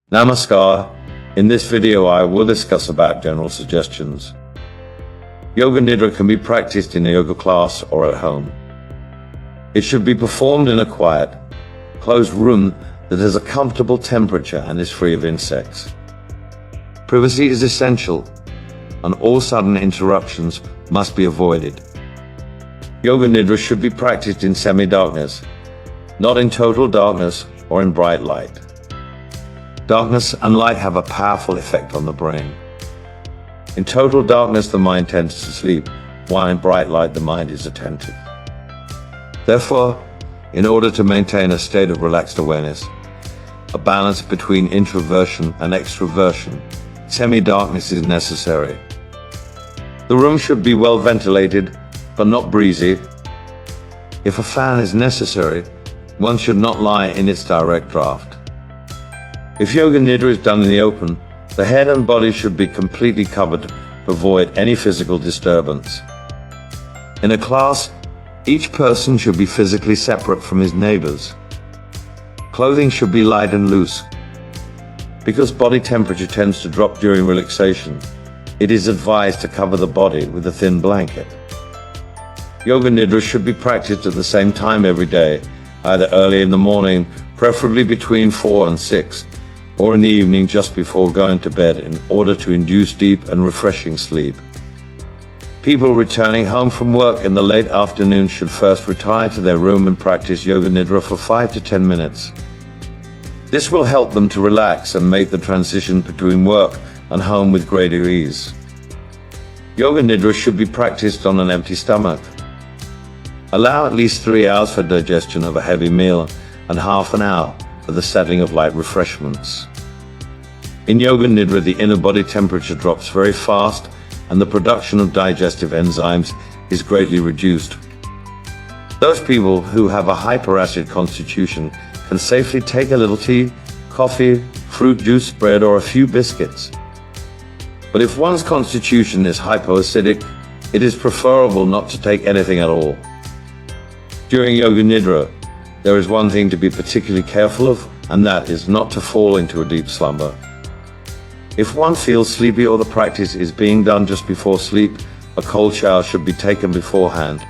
Namaskar. In this video I will discuss about general suggestions. Yoga Nidra can be practiced in a yoga class or at home. It should be performed in a quiet, closed room that has a comfortable temperature and is free of insects. Privacy is essential, and all sudden interruptions must be avoided. Yoga Nidra should be practiced in semi-darkness, not in total darkness or in bright light. Darkness and light have a powerful effect on the brain. In total darkness, the mind tends to sleep, while in bright light, the mind is attentive. Therefore, in order to maintain a state of relaxed awareness, a balance between introversion and extroversion, semi-darkness is necessary. The room should be well ventilated, but not breezy. If a fan is necessary, one should not lie in its direct draft. If Yoga Nidra is done in the open, the head and body should be completely covered to avoid any physical disturbance. In a class, each person should be physically separate from his neighbors. Clothing should be light and loose. Because body temperature tends to drop during relaxation, it is advised to cover the body with a thin blanket. Yoga Nidra should be practiced at the same time every day, either early in the morning, preferably between 4 and 6, or in the evening just before going to bed in order to induce deep and refreshing sleep. People returning home from work in the late afternoon should first retire to their room and practice Yoga Nidra for 5 to 10 minutes. This will help them to relax and make the transition between work and home with greater ease. Yoga Nidra should be practiced on an empty stomach. Allow at least 3 hours for digestion of a heavy meal and half an hour for the settling of light refreshments. In Yoga Nidra, the inner body temperature drops very fast and the production of digestive enzymes is greatly reduced. Those people who have a hyperacid constitution can safely take a little tea, coffee, fruit juice, bread, or a few biscuits. But if one's constitution is hypoacidic, it is preferable not to take anything at all. During Yoga Nidra, there is one thing to be particularly careful of, and that is not to fall into a deep slumber. If one feels sleepy or the practice is being done just before sleep, a cold shower should be taken beforehand.